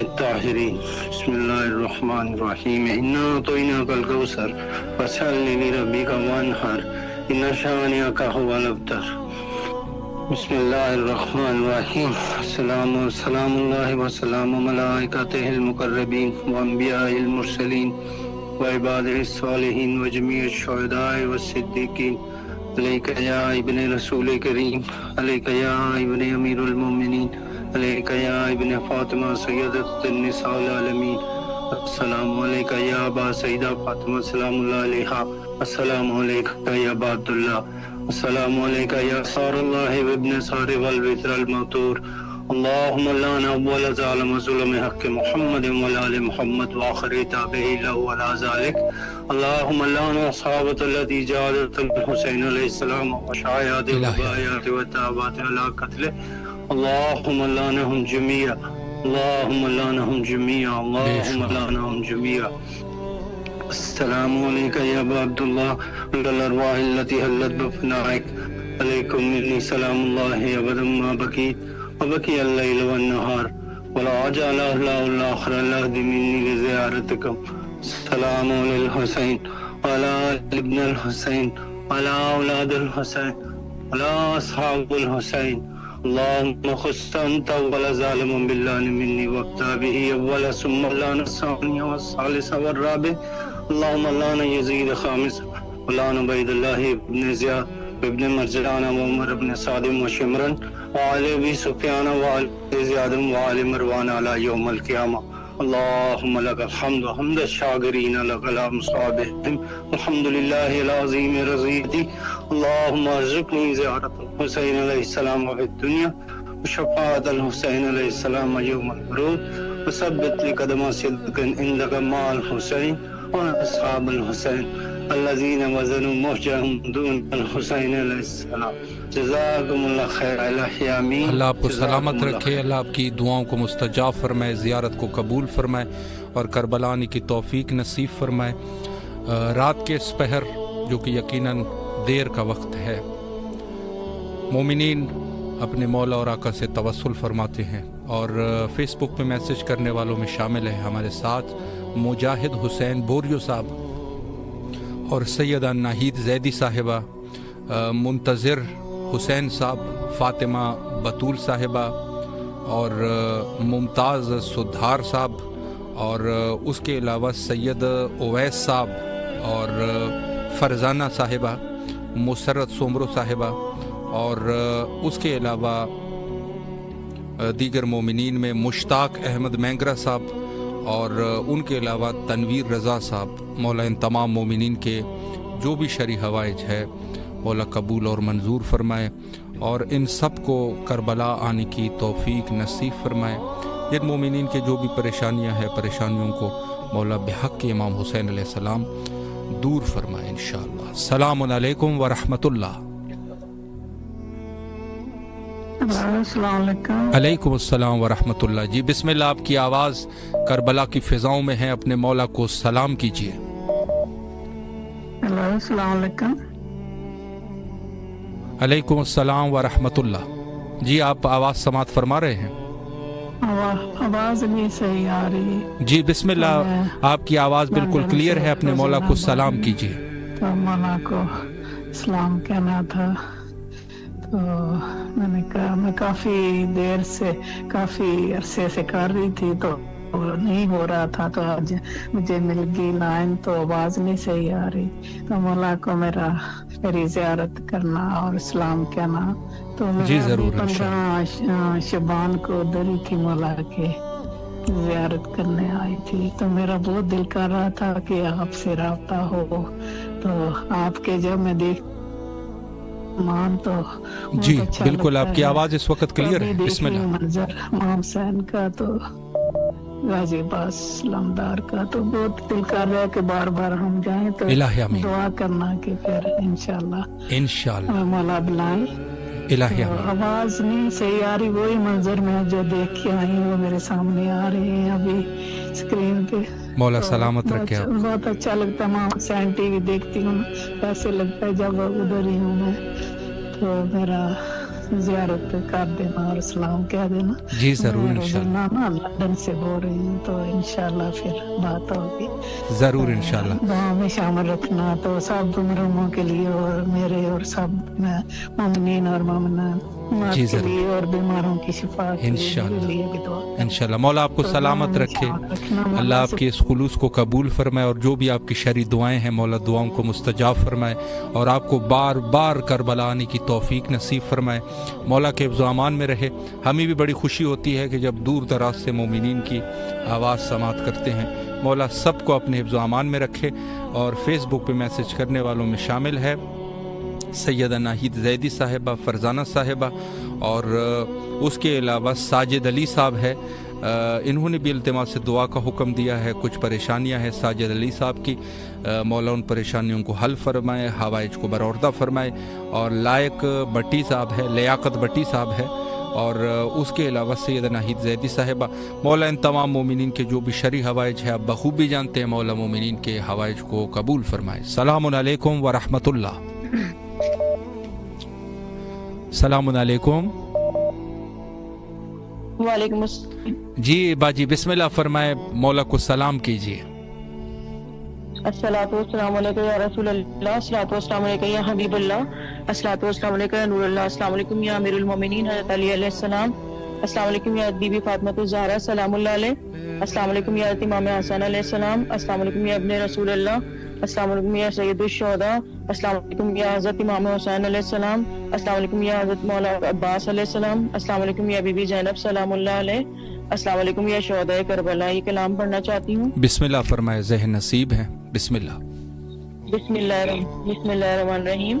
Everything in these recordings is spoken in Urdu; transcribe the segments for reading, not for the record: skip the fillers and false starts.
الطاهرين। بسم الله الرحمن الرحيم إنا أعطيناك الكوثر فصل لربك وانحر إن شانئك هو الأبتر۔ بسم الله الرحمن الرحيم سلام الله وسلام ملائكته المقربين وأنبياء المرسلين وعباده الصالحين وجميع الشهداء والصديقين عليك يا ابن رسول كريم عليك يا ابن أمير المؤمنين عليك يا ابن فاطمة سيدة النساء العالمين السلام عليك يا أبا سيدة فاطمة سلام الله عليها السلام عليك يا أبا عبد الله السلام عليك يا صار الله وابن صار والوتر الموتور اللهم لعن أول ظالم ظلم حق محمد وعلى آل محمد وآخر تابعه له ولا ذلك اللهم لعن أصحابة التي جعلت الحسين عليه السلام وشايعات وبايات وتابعات على قتله اللهم لعنهم جميعا اللهم لعنهم جميعا اللهم لعنهم جميعا۔ السلام عليك يا أبا عبد الله الأرواح التي هلت بفنائك عليكم مني سلام الله أبدا ما بكيت وبكي الليل والنهار ولا جعل الله الآخر الأهد مني لزيارتكم۔ السلام على الحسين وعلى ابن الحسين وعلى أولاد الحسين وعلى أصحاب الحسين اللهم خص أنت أول ظالم بالله مني وابتع به أول ثم اللعن الثاني والثالث والرابع اللهم لعن يزيد خامس ولعن عبيد الله بن زياد وابن مرجان وعمر بن سعد وشمرا وعلي بن سفيان وعلي زياد وعلي مروان على يوم القيامة اللهم لك الحمد حمد الشاكرين لك الصابحين الحمد لله العظيم رضيتي اللهم ارزقني زيارة الحسين عليه السلام في الدنيا وشفاعة الحسين عليه السلام يوم الخروج وثبت لي قدم صدق عندك مع الحسين وأصحاب الحسين الذين وزنوا موجهم دون الحسين عليه السلام۔ جزاکم اللہ خیر الہی آمین۔ اللہ آپ کو سلامت رکھے، اللہ آپ کی دعاؤں کو مستجاب فرمائے، زیارت کو قبول فرمائے اور کربلا آنے کی توفیق نصیب فرمائے۔ رات کے اس پہر جو کہ یقیناً دیر کا وقت ہے، مومنین اپنے مولا اور آقا سے توسل فرماتے ہیں اور فیس بک پہ میسج کرنے والوں میں شامل ہیں ہمارے ساتھ مجاہد حسین بوریو صاحب اور سیدہ ناہید زیدی صاحبہ منتظر حسین صاحب، فاطمہ بطول صاحبہ اور ممتاز سدھار صاحب، اور اس کے علاوہ سید اویس صاحب اور فرزانہ صاحبہ، مسرت سومرو صاحبہ، اور اس کے علاوہ دیگر مومنین میں مشتاق احمد مینگرا صاحب، اور ان کے علاوہ تنویر رضا صاحب۔ مولا ان تمام مومنین کے جو بھی شرعی حوائج ہے مولا قبول اور منظور فرمائے، اور ان سب کو کربلا آنے کی توفیق نصیب فرمائے۔ جن مومنین کے جو بھی پریشانیاں ہیں، پریشانیوں کو مولا بحق امام حسین علیہ السلام دور فرمائے انشاءاللہ۔ السلام علیکم ورحمۃ اللہ۔ السلام علیکم۔ علیکم السلام ورحمۃ اللہ۔ جی بسم اللہ، آپ کی آواز کربلا کی فضاؤں میں ہے، اپنے مولا کو سلام کیجیے۔ السلام علیکم۔ علیکم السلام ورحمۃ اللہ۔ جی آپ آواز سماعت فرما رہے ہیں؟ آواز نہیں صحیح آ رہی۔ جی بسم اللہ، آپ کی آواز بالکل کلیئر ہے، اپنے مولا کو سلام کیجیے۔ تو مولا کو سلام کہنا تھا، تو میں نے کہا میں کافی دیر سے، کافی عرصے سے کر رہی تھی تو نہیں ہو رہا تھا، تو آج مجھے مل گئی لائن، تو آواز نہیں صحیح آ رہی، تو مولا کو میری زیارت کرنا اور سلام کہنا۔ تو جی ضرور، 15 شعبان کو ادھر ہی تھی، مولا کے زیارت کرنے آئی تھی، تو میرا بہت دل کر رہا تھا کہ آپ سے رابطہ ہو، تو آپ کے جب میں دیکھ تو جی بالکل آپ کی آواز اس وقت کلیئر ہے۔ بسم اللہ۔ منظر امام حسین کا تو غازی عباس لمدار کا تو بہت دل کر رہا ہے کہ بار بار ہم جائیں، تو دعا کرنا کہ پھر انشاءاللہ مولا بلائیں۔ آواز نہیں صحیح آ رہی، وہی منظر میں جو دیکھ کے آئی وہ میرے سامنے آ رہے ہیں ابھی اسکرین پہ۔ مولا سلامت رکھے آپ۔ بہت اچھا لگتا ہے، امام حسین ٹی وی دیکھتی ہوں، ایسے لگتا ہے جب ادھر ہی ہوں میں، تو میرا زیارت کر دینا اور سلام کہہ دینا۔ جی ضرور انشاءاللہ۔ لندن سے بول رہی ہوں، تو انشاءاللہ پھر بات ہوگی ضرور انشاءاللہ۔ دعا میں شامل رکھنا، تو سب محروموں کے لیے اور میرے اور سب مومنین اور مومنات کے لیے اور بیماروں کی شفا کے لیے بھی دعا۔ انشاءاللہ مولا آپ کو سلامت رکھے، اللہ آپ کے اس خلوص کو قبول فرمائے، اور جو بھی آپ کی شرعی دعائیں ہیں مولا دعاؤں کو مستجاب فرمائے، اور آپ کو بار بار کربلا آنے کی توفیق نصیب فرمائے، مولا کے حفظ و امان میں رہے۔ ہمیں بھی بڑی خوشی ہوتی ہے کہ جب دور دراز سے مومنین کی آواز سماعت کرتے ہیں، مولا سب کو اپنے حفظ و امان میں رکھے۔ اور فیس بک پہ میسج کرنے والوں میں شامل ہے سیدہ ناہید زیدی صاحبہ، فرزانہ صاحبہ، اور اس کے علاوہ ساجد علی صاحب ہے، انہوں نے بھی التماس سے دعا کا حکم دیا ہے۔ کچھ پریشانیاں ہیں ساجد علی صاحب کی، مولا ان پریشانیوں کو حل فرمائے، حوائج کو برآوردہ فرمائے۔ اور لائق بٹی صاحب ہے، لیاقت بٹی صاحب ہے، اور اس کے علاوہ سیدہ ناہید زیدی صاحبہ۔ مولا ان تمام مومنین کے جو بھی شرعی حوائج ہے آپ بخوبی جانتے ہیں، مولا مومنین کے حوائج کو قبول فرمائے۔ السلام علیکم ورحمۃ اللہ۔ السلام علیکم۔ وعلیکم السلام۔ جی باجی بسم اللہ فرمائے، مولا کو سلام کیجیے۔ الصلاۃ والسلام علیکم یا رسول اللہ، الصلاۃ والسلام علیکم یا حبیب اللہ، الصلاۃ والسلام علیکم یا نور اللہ، السلام علیکم یا امیر المومنین حضرت علی علیہ السلام، السلام علیکم یا بی بی فاطمہ الزہرا سلام اللہ علیہ، السلام علیکم یا امام حسن علیہ السلام، السلام علیکم یا ابن رسول اللہ، السلام علیکم یا سید الشہداء، السلام علیکم یا حضرت امام حسین علیہ السلام، السلام علیکم یا حضرت مولا عباس علیہ السلام، السلام علیکم یا بی بی زینب سلام اللہ علیہ، السلام علیکم یا شہداء کربلا۔ یہ کلام پڑھنا چاہتی ہوں۔ بسم اللہ فرمائے، ذہن نصیب ہے۔ بسم اللہ۔ بسم اللہ الرحمن الرحیم۔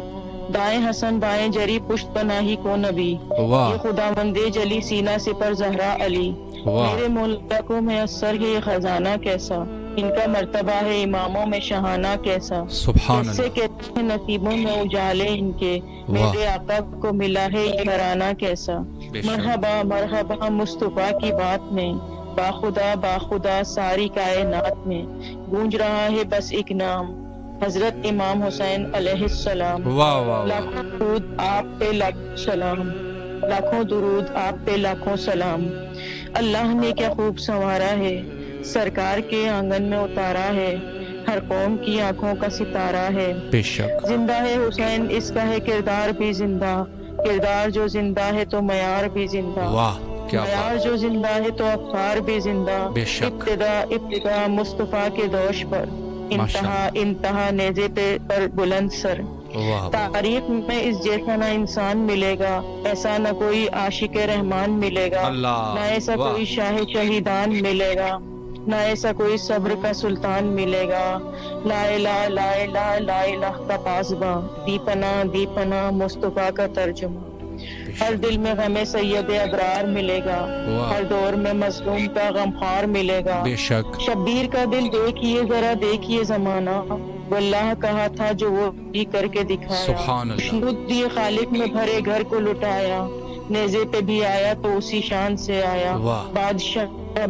دائیں حسن بائیں جری پشت پناہی کو نبی، یہ خدا مندے جلی سینہ سے پر زہرا علی، میرے مولا کو میسر ہے یہ خزانہ کیسا، ان کا مرتبہ ہے اماموں میں شہانہ کیسا، سبحان اللہ، کہتے ہیں نصیبوں میں اجالے ان کے، میرے آقا کو ملا ہے یہ گھرانہ کیسا، مرحبا مرحبا مصطفیٰ کی بات میں، باخدا ساری کائنات میں، گونج رہا ہے بس ایک نام، حضرت امام حسین علیہ السلام۔ لاکھوں درود آپ پہ لاکھوں سلام، لاکھوں درود آپ پہ لاکھوں سلام۔ اللہ نے کیا خوب سنوارا ہے، سرکار کے آنگن میں اتارا ہے، ہر قوم کی آنکھوں کا ستارہ ہے. بے شک زندہ ہے حسین، اس کا ہے کردار بھی زندہ، کردار جو زندہ ہے تو معیار بھی زندہ، واہ کیا معیار بات. جو زندہ ہے تو افکار بھی زندہ. بے شک. ابتدا مصطفیٰ کے دوش پر، ماشاءاللہ. انتہا نیزے پر بلند سر. واہ تاریخ میں اس جیسا نہ انسان ملے گا، ایسا نہ کوئی عاشق رحمان ملے گا، اللہ. نہ ایسا واہ. کوئی شاہ شہیدان ملے گا، نہ ایسا کوئی صبر کا سلطان ملے گا. لا الہ لا الہ لا الہ کا پاسباں، دی پناہ مصطفیٰ کا ترجمہ. ہر دل میں غم سید ابرار ملے گا، واہ. ہر دور میں مظلوم کا غمخوار ملے گا. بے شک. شبیر کا دل دیکھیے ذرا، دیکھیے زمانہ، واللہ کہا تھا جو وہ بھی کر کے دکھایا. سبحان اللہ. خلود دیے خالق میں بھرے گھر کو لٹایا، نیزے پہ بھی آیا تو اسی شان سے آیا. واہ.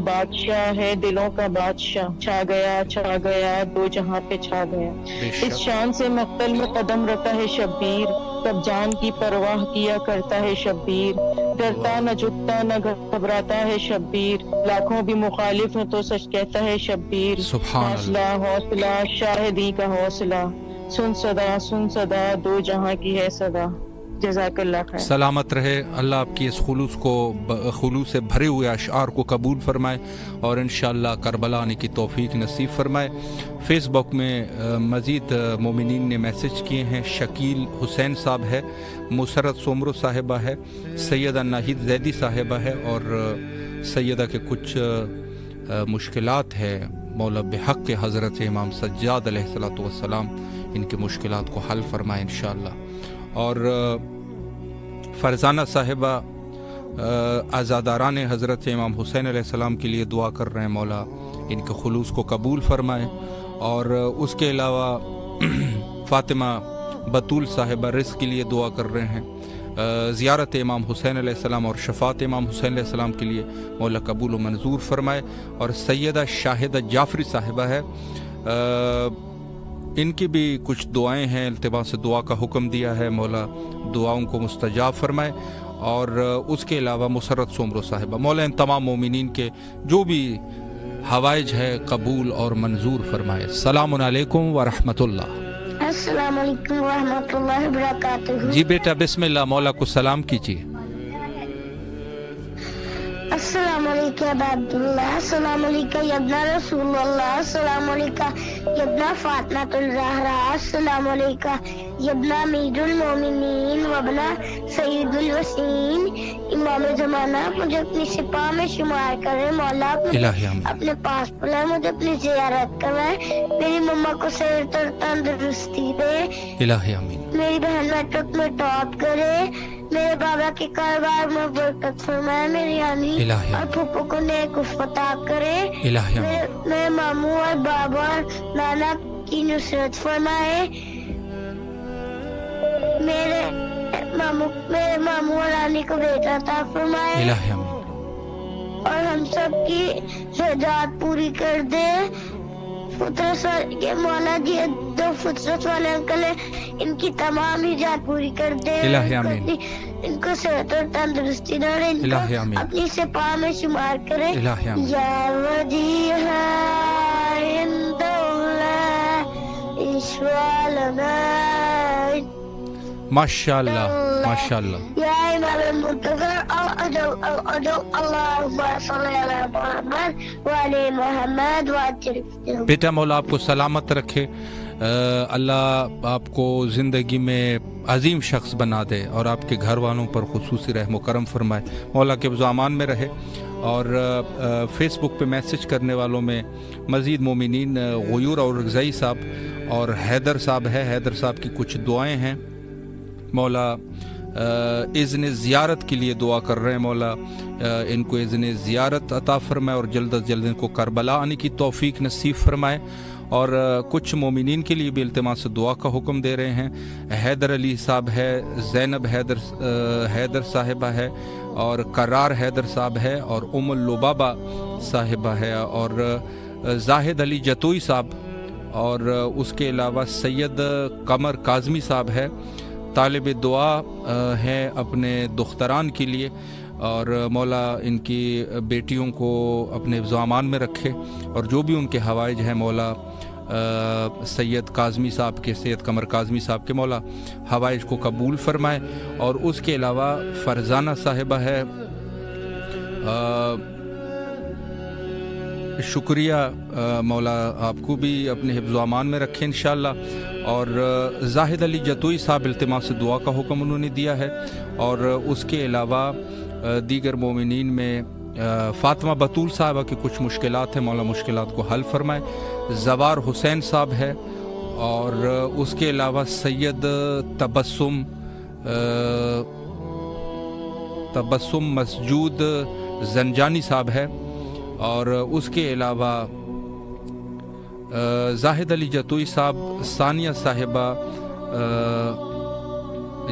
بادشاہ ہے دلوں کا بادشاہ، چھا گیا دو جہاں پہ چھا گیا. بے اس شک. شان سے مقتل میں قدم رکھتا ہے شبیر، تب جان کی پرواہ کیا کرتا ہے شبیر. ڈرتا نہ جھکتا نہ گھبراتا ہے شبیر، لاکھوں بھی مخالف ہیں تو سچ کہتا ہے شبیر. سبحان اللہ. حوصلہ شاہدی کا حوصلہ، سن صدا دو جہاں کی ہے صدا. جزاک اللہ خیر. سلامت رہے. اللہ آپ کی اس خلوص سے بھرے ہوئے اشعار کو قبول فرمائے اور انشاءاللہ کربلا آنے کی توفیق نصیب فرمائے. فیس بک میں مزید مومنین نے میسج کیے ہیں. شکیل حسین صاحب ہے، مسرت سومرو صاحبہ ہے، سیدہ ناہید زیدی صاحبہ ہے، اور سیدہ کے کچھ مشکلات ہے. مولا بحق کے حضرت امام سجاد علیہ السلام ان کے مشکلات کو حل فرمائے انشاءاللہ. اور فرزانہ صاحبہ عزاداران حضرت امام حسین علیہ السلام کے لیے دعا کر رہے ہیں، مولا ان کے خلوص کو قبول فرمائے. اور اس کے علاوہ فاطمہ بطول صاحبہ رزق کے لیے دعا کر رہے ہیں. زیارت امام حسین علیہ السلام اور شفاعت امام حسین علیہ السلام کے لیے مولا قبول و منظور فرمائے. اور سیدہ شاہدہ جعفری صاحبہ ہے، ان کی بھی کچھ دعائیں ہیں، التباس سے دعا کا حکم دیا ہے، مولا دعاؤں کو مستجاب فرمائے. اور اس کے علاوہ مسرت سومرو صاحبہ، مولا ان تمام مومنین کے جو بھی حوائج ہے قبول اور منظور فرمائے. السلام علیکم ورحمۃ اللہ. السلام علیکم ورحمۃ اللہ وبرکاتہ. جی بیٹا بسم اللہ، مولا کو سلام کیجیے. السلام علیکم یا عبداللہ، السلام علیکم یا ابن رسول اللہ، السلام علیکم یا ابن فاطمۃ الزہرا، السلام علیکم یا ابن امیر المومنین و ابن سید الوسین. امام زمانہ مجھے اپنی سپاہ میں شمار کرے، مولا الہی آمین. اپنے پاس بلائے، مجھے اپنی زیارت کروائے، میری مما کو صحت اور تندرستی دے، الہی آمین. میری بہن میٹرک میں ٹاپ کرے، میرے بابا کے کاروبار میں برکت فرمائے، میری امی الہی اور پھوپھو کو نیک عطا کرے، الہی آمین. میرے ماموں اور بابا اور نانا کی نصرت فرمائے، میرے ماموں اور رانی کو بیٹا عطا فرمائے، الہی آمین. اور ہم سب کی حاجات پوری کر دے. فطرت کے مولا جی جو فطرت والے انکل ہیں ان کی تمام حاجات پوری کر دے، الہی آمین. ان کو صحت اور تندرستی دے، اور ان الہی کو آمین. اپنی سپاہ میں شمار کرے. الہی آمین. یا وجیہا عند اللہ اشفع لنا. ماشاءاللہ ماشاءاللہ. یا امام المنتظر اللہم صلی علی محمد وعلی محمد وعجل. بیٹا مولا آپ کو سلامت رکھے، اللہ آپ کو زندگی میں عظیم شخص بنا دے اور آپ کے گھر والوں پر خصوصی رحم و کرم فرمائے، مولا کے امان میں رہے. اور فیس بک پہ میسج کرنے والوں میں مزید مومنین غیور اور رضائی صاحب اور حیدر صاحب ہے. حیدر صاحب کی کچھ دعائیں ہیں، مولا اذن زیارت کے لیے دعا کر رہے ہیں، مولا ان کو اذن زیارت عطا فرمائے اور جلد از جلد ان کو کربلا آنے کی توفیق نصیب فرمائے. اور کچھ مومنین کے لیے بھی التماس سے دعا کا حکم دے رہے ہیں. حیدر علی صاحب ہے، زینب حیدر صاحبہ ہے، اور قرار حیدر صاحب ہے، اور ام اللبابہ صاحبہ ہے، اور زاہد علی جتوئی صاحب، اور اس کے علاوہ سید قمر کاظمی صاحب ہے. طالب دعا ہیں اپنے دختران کے لیے، اور مولا ان کی بیٹیوں کو اپنے امان میں رکھے، اور جو بھی ان کے حوائج ہیں مولا سید کاظمی صاحب کے، سید قمر کاظمی صاحب کے، مولا حوائج کو قبول فرمائے۔ اور اس کے علاوہ فرزانہ صاحبہ ہے، شکریہ مولا، آپ کو بھی اپنے حفظ و امان میں رکھیں انشاءاللہ۔ اور زاہد علی جتوئی صاحب التماس دعا کا حکم انہوں نے دیا ہے۔ اور اس کے علاوہ دیگر مومنین میں فاطمہ بطول صاحبہ کی کچھ مشکلات ہیں، مولا مشکلات کو حل فرمائے۔ زوار حسین صاحب ہے، اور اس کے علاوہ سید تبسم مسجود زنجانی صاحب ہے، اور اس کے علاوہ زاہد علی جتوئی صاحب، ثانیہ صاحبہ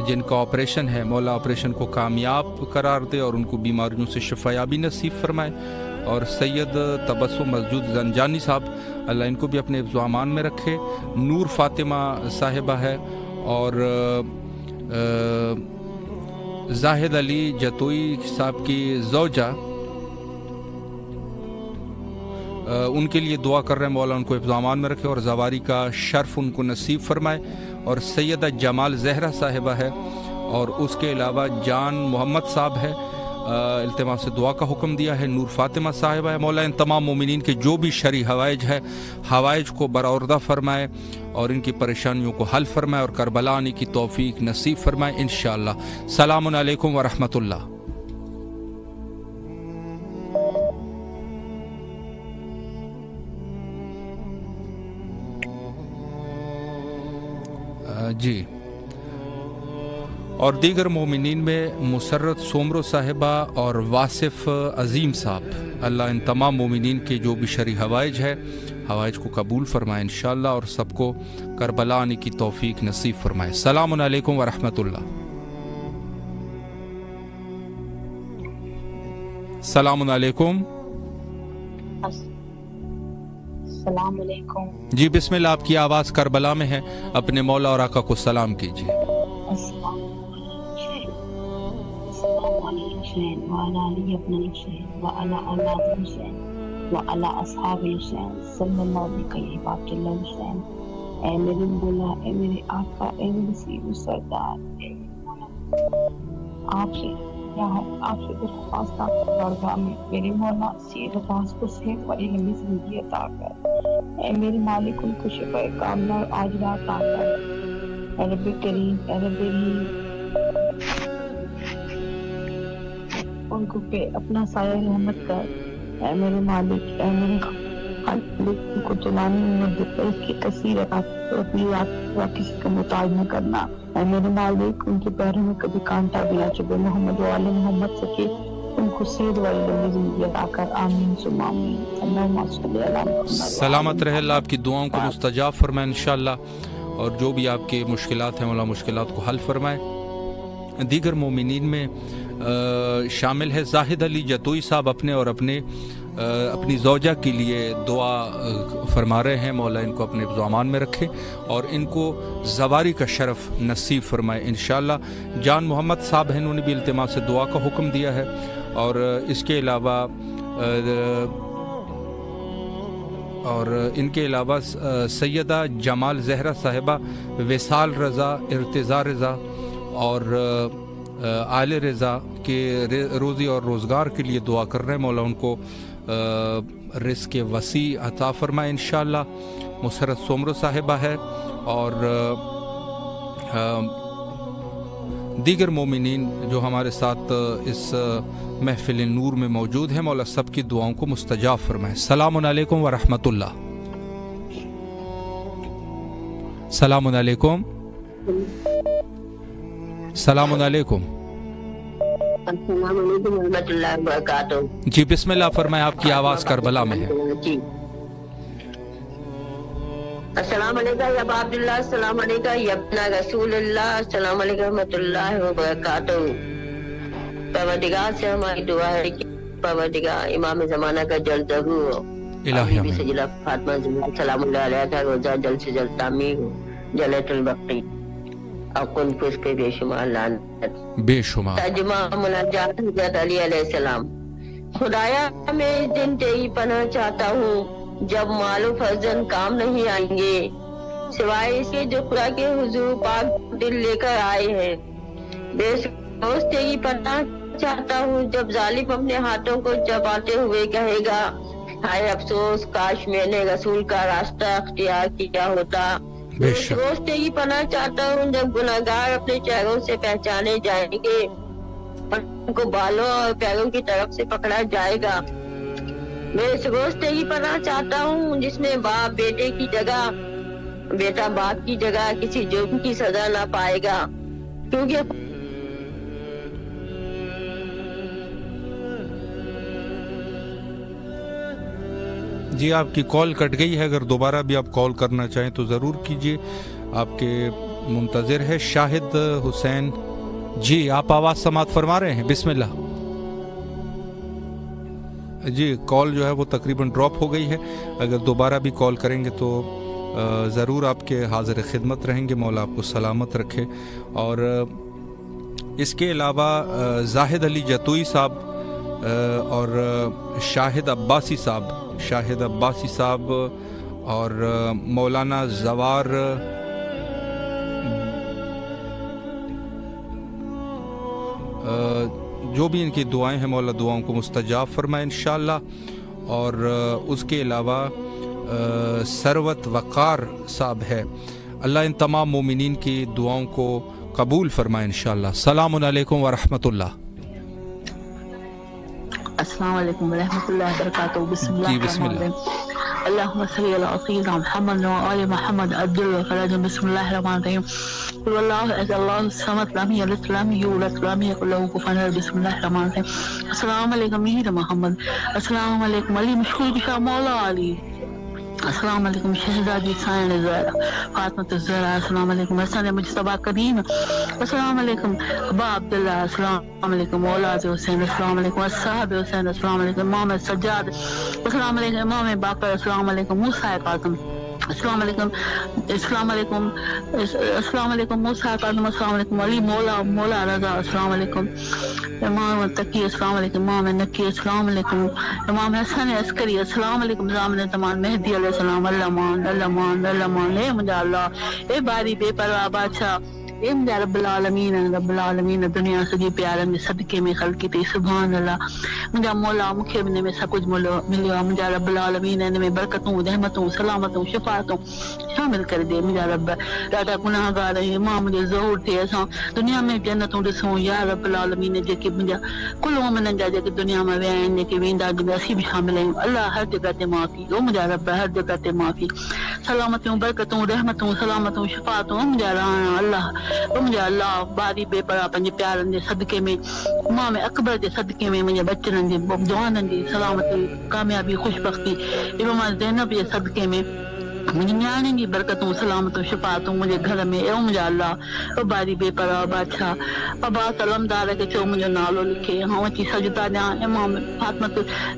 جن کا آپریشن ہے، مولا آپریشن کو کامیاب قرار دے اور ان کو بیماریوں سے شفایابی نصیب فرمائے۔ اور سید تبسم مسجود زنجانی صاحب، اللہ ان کو بھی اپنے حفظ و امان میں رکھے۔ نور فاطمہ صاحبہ ہے، اور زاہد علی جتوئی صاحب کی زوجہ، ان کے لیے دعا کر رہے ہیں، مولا ان کو حفظ و امان میں رکھے اور زواری کا شرف ان کو نصیب فرمائے۔ اور سیدہ جمال زہرہ صاحبہ ہے، اور اس کے علاوہ جان محمد صاحب ہے، التماس دعا کا حکم دیا ہے۔ نور فاطمہ صاحبہ ہے، مولا ان تمام مومنین کے جو بھی شرعی حوائج ہے، حوائج کو برآوردہ فرمائے اور ان کی پریشانیوں کو حل فرمائے اور کربلا آنے کی توفیق نصیب فرمائے انشاءاللہ۔ السلام علیکم ورحمۃ اللہ۔ جی، اور دیگر مومنین میں مسرت سومرو صاحبہ اور واصف عظیم صاحب، اللہ ان تمام مومنین کے جو بھی شرعی حوائج ہے، حوائج کو قبول فرمائے انشاءاللہ، اور سب کو کربلا آنے کی توفیق نصیب فرمائے۔ السلام علیکم ورحمۃ اللہ۔ السلام علیکم۔ السلام علیکم۔ جی بسم اللہ، آپ کی آواز کربلا میں ہے، اپنے مولا اور آقا کو سلام کیجیے۔ السلام علیکم حسین وعلی علی ابن الحسین وعلی اولاد الحسین وعلی اصحاب الحسین صلی اللہ علیہ وسلم حسین۔ اے میرے مولا، اے میرے آقا، اے میرے سید سردار، اے آپ سے درخواست آپ کی بارگاہ میں، میرے مولا سید عباس کو صحت والی لمبی زندگی عطا کر۔ اے میرے مالک، ان کو شفا کاملہ اور عاجلہ عطا کر۔ اے رب کریم، اے رب رحیم، ان کو پہ اپنا سایہ رحمت کر۔ اے میرے مالک، اے میرے خالق، ان کو چلانے میں مدد کر، اس کی کثیر عطا کر، اپنی رات کسی کا محتاج نہ کرنا۔ اے میرے مالک، ان کے پیروں میں کبھی کانٹا بھی نہ چبھے، محمد و آل محمد سکے ان کو صحت والی لمبی زندگی عطا کر، آمین ثم آمین۔ اللہم صلی علی محمد۔ سلامت رہے، اللہ آپ کی دعاؤں کو مستجاب فرمائے انشاءاللہ، اور جو بھی آپ کے مشکلات ہیں مولا مشکلات کو حل فرمائے۔ دیگر مومنین میں شامل ہے زاہد علی جتوئی صاحب، اپنے اور اپنی زوجہ کے لیے دعا فرما رہے ہیں، مولا ان کو اپنے حفظ و امان میں رکھے اور ان کو زواری کا شرف نصیب فرمائے انشاءاللہ۔ جان محمد صاحب ہیں، انہوں نے بھی التماس سے دعا کا حکم دیا ہے، اور اس کے علاوہ ان کے علاوہ سیدہ جمال زہرہ صاحبہ، وصال رضا، ارتضا رضا اور آل رضا کے روزی اور روزگار کے لیے دعا کر رہے ہیں، مولا ان کو رزق وسیع عطا فرمائے انشاءاللہ۔ مسرت سومرو صاحبہ ہے، اور دیگر مومنین جو ہمارے ساتھ اس محفل نور میں موجود ہیں، مولا سب کی دعاؤں کو مستجاب فرمائے۔ السلام علیکم ورحمۃ اللہ۔ السلام علیکم۔ السلام علیکم۔ السلام علیکم ورحمۃ اللہ وبرکاتہ۔ جی بسم اللہ فرمائیں، آپ کی آواز کربلا میں ہے۔ جی السلام علیکم یا ابا عبداللہ، السلام علیکم یا ابن رسول اللہ، السلام علیکم ورحمۃ اللہ وبرکاتہ۔ پروردگار سے ہماری دعا ہے کہ پروردگار امام زمانہ کا جلد ظہور ہو، الہی سجلہ فاطمہ زہرا سلام اللہ علیہ کا روزہ جلد سے جلد تعمیر ہو، جلت البقی اور کن پس پہ بے شمار لعنت، بے شمار ترجمہ مناجات حضرت علی علیہ السلام۔ خدایا میں اس دن تیری پناہ چاہتا ہوں، جب مال و فرزند کام نہیں آئیں گے، سوائے اس کے جو خدا کے حضور پاک دل لے کر آئے ہیں۔ بے سوچ تیری پناہ چاہتا ہوں جب ظالم اپنے ہاتھوں کو چباتے ہوئے کہے گا، ہائے افسوس، کاش میں نے رسول کا راستہ اختیار کیا ہوتا۔ بے سوچ تیری پناہ چاہتا ہوں جب گناہگار اپنے چہروں سے پہچانے جائیں گے، ان کو بالوں اور پیروں کی طرف سے پکڑا جائے گا۔ میں اس روز تیری پناہ چاہتا ہوں جس میں باپ بیٹے کی جگہ، بیٹا باپ کی جگہ کسی جرم کی سزا نہ پائے گا، کیونکہ جی آپ کی کال کٹ گئی ہے، اگر دوبارہ بھی آپ کال کرنا چاہیں تو ضرور کیجئے، آپ کے منتظر ہے شاہد حسین۔ جی آپ آواز سماعت فرما رہے ہیں، بسم اللہ۔ جی کال جو ہے وہ تقریباً ڈراپ ہو گئی ہے، اگر دوبارہ بھی کال کریں گے تو ضرور آپ کے حاضر خدمت رہیں گے، مولا آپ کو سلامت رکھے۔ اور اس کے علاوہ زاہد علی جتوئی صاحب اور شاہد عباسی صاحب اور مولانا زوار جو بھی ان کی دعائیں ہیں، مولا دعاؤں کو مستجاب فرمائے انشاءاللہ۔ اور اس کے علاوہ ثروت وقار صاحب ہے، اللہ ان تمام مومنین کی دعاؤں کو قبول فرمائے انشاءاللہ۔ السلام علیکم ورحمۃ اللہ۔ السلام علیکم ورحمۃ اللہ وبرکاتہ۔ بسم اللہ بسم اللہ۔ اللهم صل على سيدنا محمد وآل محمد عجل وفرج۔ بسم الله الرحمن الرحيم۔ قل الله احد الله الصمد لم يلد ولم يولد ولم يكن له كفوا احد۔ بسم الله الرحمن الرحيم۔ السلام علیکم میرا محمد، السلام علیکم علی مشکور کی شاہ مولا علی، السلام علیکم شہزادی سائن زہرا فاطمہ الزہرا، السلام علیکم حسن مجتبی کریم، السلام علیکم ابا عبداللہ، السلام علیکم اولاد حسین، السلام علیکم اصحاب حسین، السلام علیکم امام سجاد، السلام علیکم امام باقر، السلام علیکم موسیٰ قاسم، السلام علیکم، السلام علیکم، السلام علیکم موسیٰ قاسم، السلام علیکم علی مولا رضا، السلام علیکم امام تقی، السلام علیکم امام نقی، السلام علیکم امام حسن عسکری، السلام علیکم زامن زمان مہدی علیہ السلام، اللہ مان اے مجھا اللہ، اے باری بے پرواہ بادشاہ، اے مجھا رب العالمین دنیا سجی پیارن میں صدقے میں خلقی تی، سبحان اللہ مجھا مولا، مکھے بنے میں سب کچھ ملو، مجھا رب العالمین ان میں برکتوں رحمتوں سلامتوں شفاعتوں شامل کر دے، مجھا رب ڈاڈا گناہ گار ہے، ماں مجھے ظہور تھے اساں دنیا میں جنتوں ڈسوں، یا رب العالمین جے مجھا کل مومنن جا جے دنیا میں وین جے ویندا جو اسی بھی شامل ہیں، اللہ ہر جگہ تے معافی، او مجھا رب ہر جگہ تے معافی، سلامتوں برکتوں رحمتوں سلامتوں شفاعتوں مجھا رانا اللہ، او مجھا اللہ باری بے پرواہ پنجے پیارن دے صدقے میں، امام اکبر دے صدقے میں، مجھے بچن دے جوانن دی سلامتی کامیابی خوشبختی، امام زینب دے صدقے میں مجھے نیانے کی برکتوں سلامتوں شفاعتوں مجھے گھر میں، او مجھا اللہ او باری بے پرواہ بادشاہ، ابا سلام دار کے چو مجھے نالو لکھے، ہاں اچھی سجدہ جہاں امام فاطمہ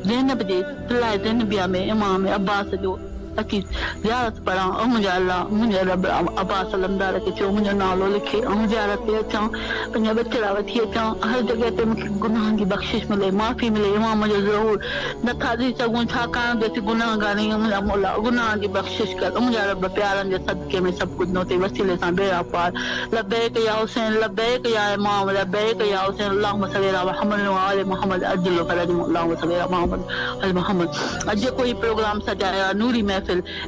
زینب دے طلع زینبیہ میں امام عباس جو اچھی زیارت پڑھا، او مجھا اللہ مجھے رب ابا سلام دار کے چو مجھے نالو لکھے، او زیارت پہ اچھا پنجا بچڑا وٹھی اچھا، ہر جگہ تے مجھے گناہ کی بخشش ملے، معافی ملے، امام مجھے ضرور نتھا دی سگوں چھا کان دے گناہ گاری، مجھا مولا گناہ کی بخشش کر، مجھا رب پیارن دے صدقے میں سب کچھ نوتے وسیلے سے بیڑا پار، لبیک یا حسین لبیک یا امام لبیک یا حسین، اللہم صلی علی محمد و آل محمد عجل فرج، اللہم صلی علی محمد آل محمد۔ اج کوئی پروگرام سجایا نوری محفل،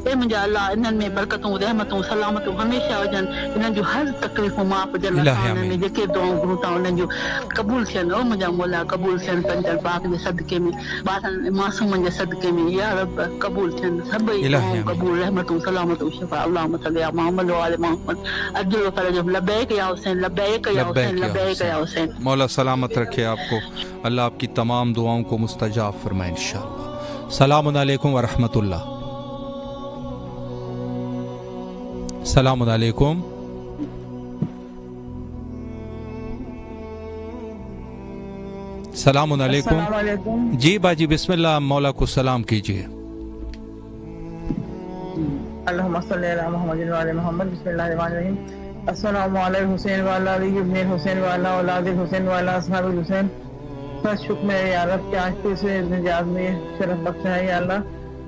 اے مجھا اللہ انہن میں برکتوں رحمتوں سلامتوں ہمیشہ وجن، انہن جو ہر تکلیفوں معاف جن میں جے دعاؤں گھنٹا انہن جو قبول تھین، او مجھا مولا قبول تھین، پنجر پاک دے صدقے میں بارن معصومن دے صدقے میں، یا رب قبول تھین سب قبول رحمتوں سلامتوں شفاء، اللہم صلی علی محمد و آل محمد عجل فرج، لبیک یا حسین لبیک یا حسین لبیک یا حسین۔ مولا سلامت رکھے آپ کو، اللہ آپ کی تمام دعاؤں کو مستجاب فرمائے انشاءاللہ۔ السلام علیکم ورحمۃ اللہ۔ السلام علیکم۔ السلام علیکم۔ جی باجی بسم اللہ، مولا کو سلام کیجیے۔ اللہم صلی علی محمد و علی محمد، بسم اللہ الرحمن الرحیم۔ السلام علیکم حسین والا علی ابن حسین والا اولاد حسین والا اصحاب الحسین۔ بس شکر ہے یا رب کہ آج تو سے نجات میں شرف بخشا ہے یا اللہ،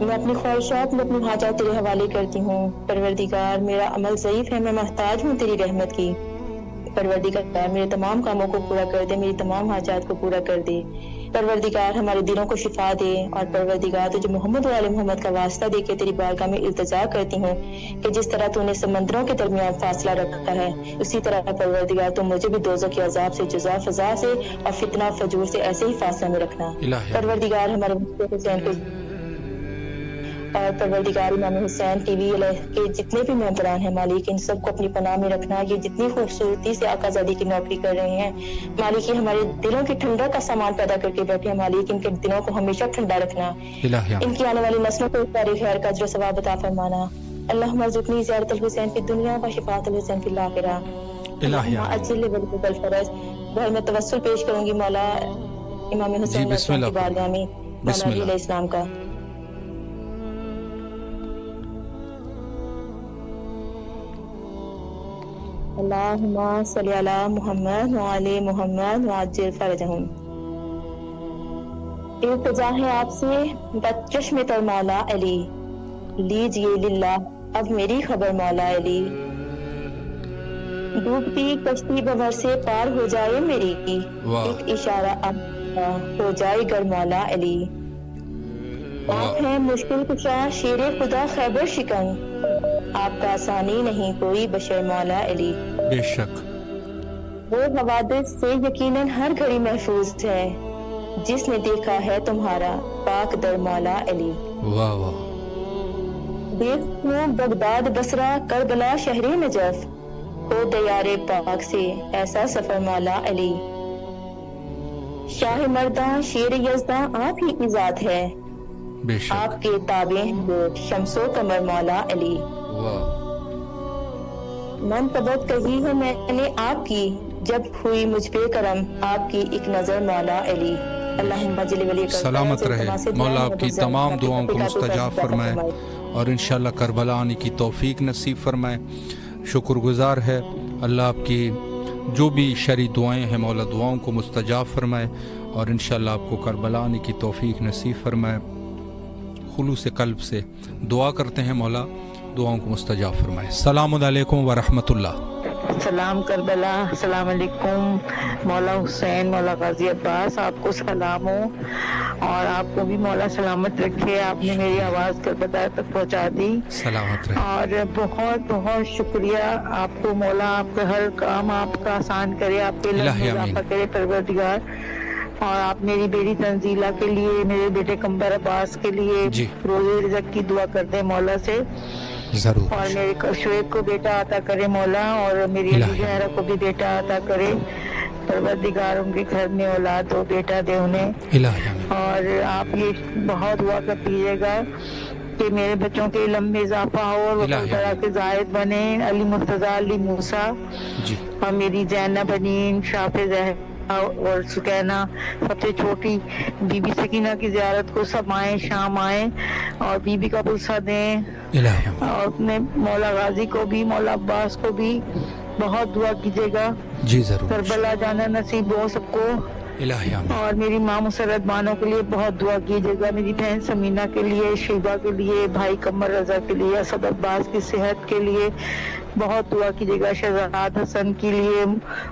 میں اپنی خواہشات میں اپنی حاجات تیرے حوالے کرتی ہوں۔ پروردگار میرا عمل ضعیف ہے، میں محتاج ہوں تیری رحمت کی۔ پروردگار میرے تمام کاموں کو پورا کر دے، میری تمام حاجات کو پورا کر دے۔ پروردگار ہمارے دلوں کو شفا دے، اور پروردگار تجھے محمد و آل محمد کا واسطہ دے کے تیری بارگاہ میں التجا کرتی ہوں کہ جس طرح تو نے سمندروں کے درمیان فاصلہ رکھا ہے، اسی طرح پروردگار تو مجھے بھی دوزخ کے عذاب سے، جزا فضا سے اور فتنہ فجور سے ایسے ہی فاصلہ میں رکھنا۔ پروردگار ہمارے حسین کو اور پروردگار امام حسین ٹی وی کے جتنے بھی ممبران ہیں مالک، ان سب کو اپنی پناہ میں رکھنا۔ یہ جتنی خوبصورتی سے آقا زادی کی نوکری کر رہے ہیں مالک، یہ ہمارے دلوں کی ٹھنڈک کا سامان پیدا کر کے بیٹھے ہیں مالک، ان کے دلوں کو ہمیشہ ٹھنڈا رکھنا، ان کی آنے والی نسلوں کو ساری خیر کا اجر و ثواب عطا فرمانا۔ اللہم ارزقنی زیارت الحسین فی الدنیا و شفاعت الحسین فی الآخرہ۔ اللہم اجل ولی الفرج۔ بھائی میں توسل پیش کروں گی مولا امام حسین کی بارگاہ میں، مولا علیہ السلام کا۔ اللہم صلی علی محمد وعلی محمد وعجل فرجہم۔ التجا ہے آپ سے بچشم تر مولا علی، لیجئے للہ اب میری خبر مولا علی۔ ڈوبتی کشتی بھنور سے پار ہو جائے میری، ایک اشارہ اب ہو جائے گر مولا علی۔ آپ ہیں مشکل کشا شیر خدا خیبر شکن، آپ کا آسانی نہیں کوئی بشر مولا علی۔ بے شک وہ حوادث سے یقیناً ہر گھڑی محفوظ ہے، جس نے دیکھا ہے تمہارا پاک در مولا علی۔ واہ واہ۔ دیکھوں بغداد بصرہ کربلا شہر نجف، ہو دیار پاک سے ایسا سفر مولا علی۔ شاہ مرداں شیر یزداں آپ ہی کی ذات ہے، آپ کے تابع ہیں شمس و قمر مولا علی۔ منقبت کہی ہے میں نے آپ کی، جب ہوئی مجھ پہ کرم آپ کی ایک نظر مولا علی۔ اللہم جل ولی سلامت رہے مولا، آپ کی تمام دعاؤں کو مستجاب فرمائے اور انشاءاللہ کربلا آنے کی توفیق نصیب فرمائے۔ شکر گزار ہے اللہ آپ کی جو بھی شرعی دعائیں ہیں مولا، دعاؤں کو مستجاب فرمائے اور انشاءاللہ آپ کو کربلا آنے کی توفیق نصیب فرمائے۔ خلوص قلب سے دعا کرتے ہیں مولا دعاؤں کو مستجاب فرمائے۔ السلام علیکم ورحمۃ اللہ۔ سلام کربلا، السلام علیکم مولا حسین، مولا غازی عباس، آپ کو سلام ہو اور آپ کو بھی مولا سلامت رکھے۔ آپ نے میری آواز کربلا تک پہنچا دی، سلامت رہے اور بہت بہت شکریہ آپ کو مولا، آپ کا ہر کام آپ کا آسان کرے، آپ کے لفظ اضافہ کرے پروردگار۔ اور آپ میری بیٹی تنزیلہ کے لیے، میرے بیٹے قمر عباس کے لیے روزی رزق کی دعا کرتے ہیں مولا سے ضرور، اور میرے شعیب کو بیٹا عطا کرے مولا، اور میری زہرا کو بھی بیٹا عطا کرے پروردگار، ان کے گھر میں اولاد ہو، بیٹا دے انہیں۔ اور آپ یہ بہت دعا کر دیجیے گا کہ میرے بچوں کے علم میں اضافہ ہو اور وہ طرح کے زائد بنے، علی مرتضیٰ، علی موسیٰ، اور میری زینب بنین، شاف زہرا اور سکینہ سب سے چھوٹی بی بی سکینہ کی زیارت کو سب آئیں، شام آئیں اور بی بی کا بلسہ دیں، اور اپنے مولا غازی کو بھی، مولا عباس کو بھی بہت دعا کیجیے گا، جی ضرور، کربلا جانا نصیب ہو سب کو۔ اور میری ماں مسرت بانوں کے لیے بہت دعا کیجیے گا، میری بہن سمینہ کے لیے، شیبہ کے لیے، بھائی قمر رضا کے لیے، اسد عباس کی صحت کے لیے بہت دعا کیجیے گا، شہزاد حسن کے لیے،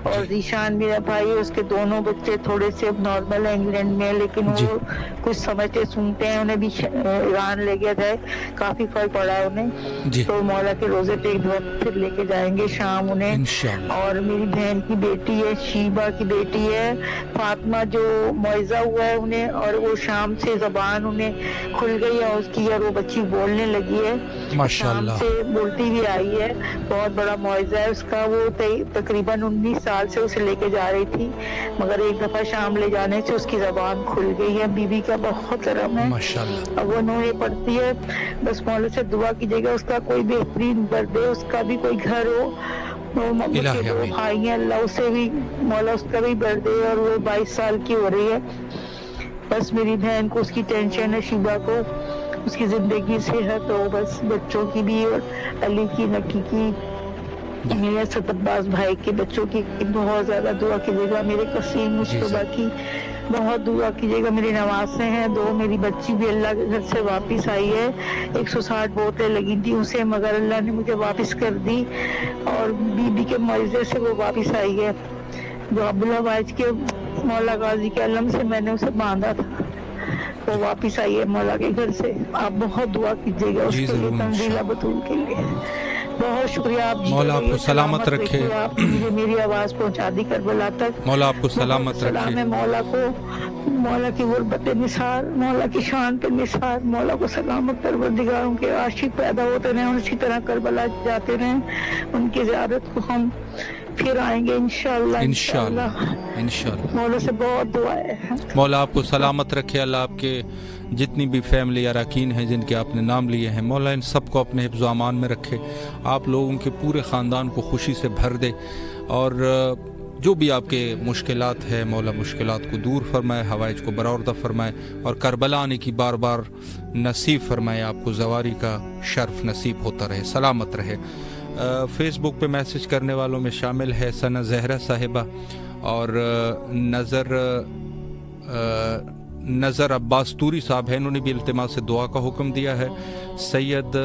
اور ذیشان میرا بھائی، اس کے دونوں بچے تھوڑے سے نارمل ہیں انگلینڈ میں، لیکن وہ کچھ سمجھتے سنتے ہیں، انہیں بھی ایران لے گیا تھا، کافی فرق پڑا ہے انہیں، تو مولا کے روزے پہ ایک دعا پھر لے کے جائیں گے شام انہیں۔ اور میری بہن کی بیٹی ہے، شیبہ کی بیٹی ہے فاطمہ، جو معاوضہ ہوا ہے انہیں، اور وہ شام سے زبان انہیں کھل گئی ہے اس کی، اور وہ بچی بولنے لگی ہے، شام سے بولتی بھی آئی ہے، بہت بڑا معاوضہ ہے اس کا۔ وہ تقریباً 19 سال سے اسے لے کے جا رہی تھی، مگر ایک دفعہ شام لے جانے سے اس کی زبان کھل گئی ہے، بی بی کا بہت کرم ہے، اب وہ نوحے پڑھتی ہے، بس مولا سے دعا کیجیے گا اس کا کوئی بہترین بردے، اس کا بھی کوئی گھر ہو، دو بھائی ہیں، اللہ اسے بھی مولا اس کا بھی بردے، اور وہ 22 سال کی ہو رہی ہے، بس میری بہن کو اس کی ٹینشن ہے، شیبہ کو اس کی زندگی صحت ہو، بس بچوں کی بھی، اور علی کی، نکی کی، میرے اسد عباس بھائی کے بچوں کی بہت زیادہ دعا کیجیے گا، میرے قسیم مشتبہ کی بہت دعا کیجیے گا. میری نوازیں ہیں 2, میری بچی بھی اللہ کے گھر سے واپس آئی ہے. 160 بوتلیں لگی تھی اسے مگر اللہ نے مجھے واپس کر دی اور بی کے معجزے سے وہ واپس آئی ہے. جو عبدالوائج کے مولا غازی کے علم سے میں نے اسے باندھا تھا وہ واپس آئی ہے مولا کے گھر سے. آپ بہت دعا کیجیے گا اس کے لیے, تنزیلہ بطول کے لیے. بہت شکریہ. آپ مولا آپ کو سلامت رکھے. آپ مجھے میری آواز پہنچا دی کربلا تک. مولا آپ کو سلامت رکھے. سلام ہے مولا کو, مولا کی غربت نثار, مولا کی شان پہ نثار. مولا کو سلامت پروردگاروں کے عاشق پیدا ہوتے رہیں, اسی طرح کربلا جاتے رہیں. ان کی زیارت کو ہم پھر آئیں گے انشاءاللہ. انشاءاللہ مولا سے بہت دعا ہے. مولا آپ کو سلامت رکھے. اللہ آپ کے جتنی بھی فیملی اراکین ہیں جن کے آپ نے نام لیے ہیں, مولا ان سب کو اپنے حفظ و امان میں رکھے. آپ لوگوں کے پورے خاندان کو خوشی سے بھر دے اور جو بھی آپ کے مشکلات ہیں مولا مشکلات کو دور فرمائے, حوائج کو برآوردہ فرمائے اور کربلا آنے کی بار بار نصیب فرمائے. آپ کو زواری کا شرف نصیب ہوتا رہے, سلامت رہے. فیس بک پہ میسج کرنے والوں میں شامل ہے ثنا زہرا صاحبہ اور نظر عباس توری صاحب ہیں, انہوں نے بھی التماس سے دعا کا حکم دیا ہے. سید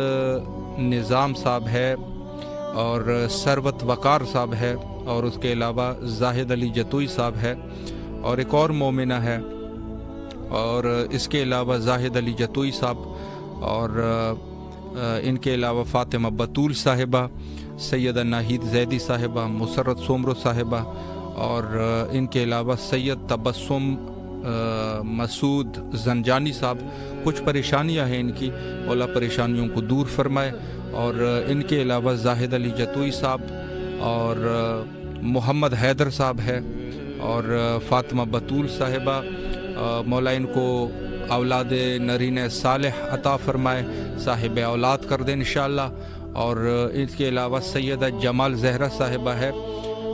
نظام صاحب ہے اور ثروت وقار صاحب ہے اور اس کے علاوہ زاہد علی جتوئی صاحب ہے اور ایک اور مومنہ ہے اور اس کے علاوہ زاہد علی جتوئی صاحب اور ان کے علاوہ فاطمہ بطول صاحبہ, سیدہ ناہید زیدی صاحبہ, مسرت سومرو صاحبہ اور ان کے علاوہ سید تبسم مسعود زنجانی صاحب. کچھ پریشانیاں ہیں ان کی, مولا پریشانیوں کو دور فرمائے. اور ان کے علاوہ زاہد علی جتوئی صاحب اور محمد حیدر صاحب ہے اور فاطمہ بطول صاحبہ, مولا ان کو اولاد نرین صالح عطا فرمائے, صاحب اولاد کر دیں انشاءاللہ. اور ان کے علاوہ سیدہ جمال زہرا صاحبہ ہے,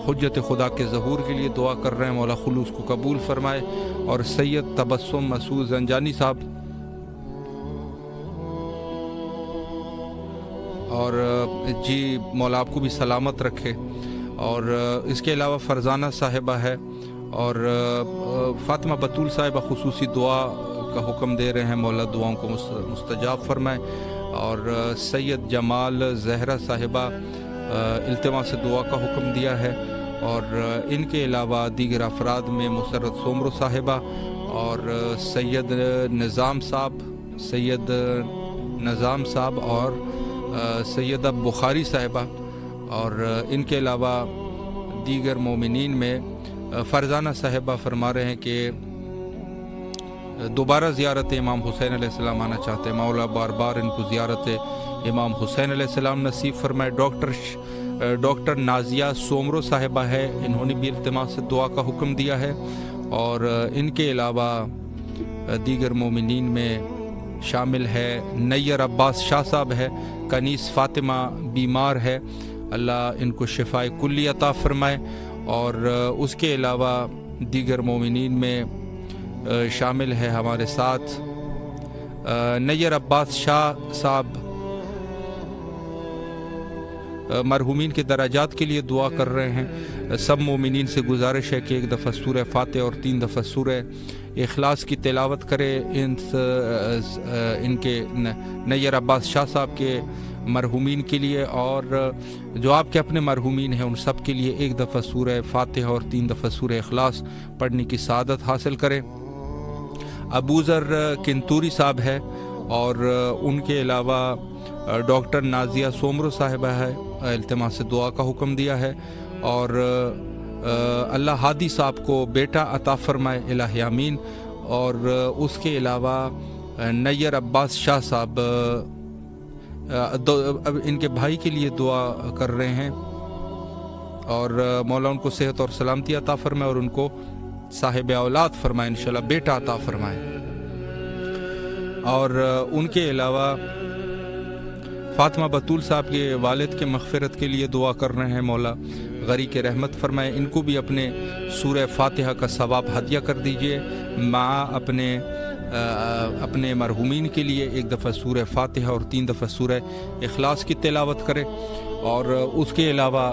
حجت خدا کے ظہور کے لیے دعا کر رہے ہیں, مولا خلوص کو قبول فرمائے. اور سید تبسم مسعود زنجانی صاحب اور جی مولا آپ کو بھی سلامت رکھے. اور اس کے علاوہ فرزانہ صاحبہ ہے اور فاطمہ بطول صاحبہ خصوصی دعا کا حکم دے رہے ہیں, مولا دعاؤں کو مستجاب فرمائے. اور سید جمال زہرا صاحبہ التماس سے دعا کا حکم دیا ہے. اور ان کے علاوہ دیگر افراد میں مسرت سومرو صاحبہ اور سید نظام صاحب اور سیدہ بخاری صاحبہ اور ان کے علاوہ دیگر مومنین میں فرزانہ صاحبہ فرما رہے ہیں کہ دوبارہ زیارت امام حسین علیہ السلام آنا چاہتے ہیں. مولا بار بار ان کو زیارت امام حسین علیہ السلام نصیب فرمائے. ڈاکٹر نازیہ سومرو صاحبہ ہے, انہوں نے بھی التماس سے دعا کا حکم دیا ہے. اور ان کے علاوہ دیگر مومنین میں شامل ہے نیر عباس شاہ صاحب ہے, کنیس فاطمہ بیمار ہے, اللہ ان کو شفائے کلی عطا فرمائے. اور اس کے علاوہ دیگر مومنین میں شامل ہے ہمارے ساتھ نیر عباس شاہ صاحب, مرحومین کے درجات کے لیے دعا کر رہے ہیں. سب مومنین سے گزارش ہے کہ 1 دفعہ سورہ فاتحہ اور 3 دفعہ سورہ اخلاص کی تلاوت کرے. ان کے نیر عباس شاہ صاحب کے مرحومین کے لیے اور جو آپ کے اپنے مرحومین ہیں ان سب کے لیے 1 دفعہ سورہ فاتحہ اور 3 دفعہ سورہ اخلاص پڑھنے کی سعادت حاصل کریں. ابوذر کنتوری صاحب ہے اور ان کے علاوہ ڈاکٹر نازیہ سومرو صاحبہ ہے, التماس سے دعا کا حکم دیا ہے. اور اللہ ہادی صاحب کو بیٹا عطا فرمائے, الہ آمین. اور اس کے علاوہ نیر عباس شاہ صاحب ان کے بھائی کے لیے دعا کر رہے ہیں اور مولا ان کو صحت اور سلامتی عطا فرمائے اور ان کو صاحب اولاد فرمائے, انشاءاللہ بیٹا عطا فرمائے. اور ان کے علاوہ فاطمہ بطول صاحب کے والد کے مغفرت کے لیے دعا کر رہے ہیں, مولا غری کے رحمت فرمائے. ان کو بھی اپنے سورہ فاتحہ کا ثواب ہدیہ کر دیجئے, مع اپنے مرحومین کے لیے 1 دفعہ سورہ فاتحہ اور 3 دفعہ سورہ اخلاص کی تلاوت کرے. اور اس کے علاوہ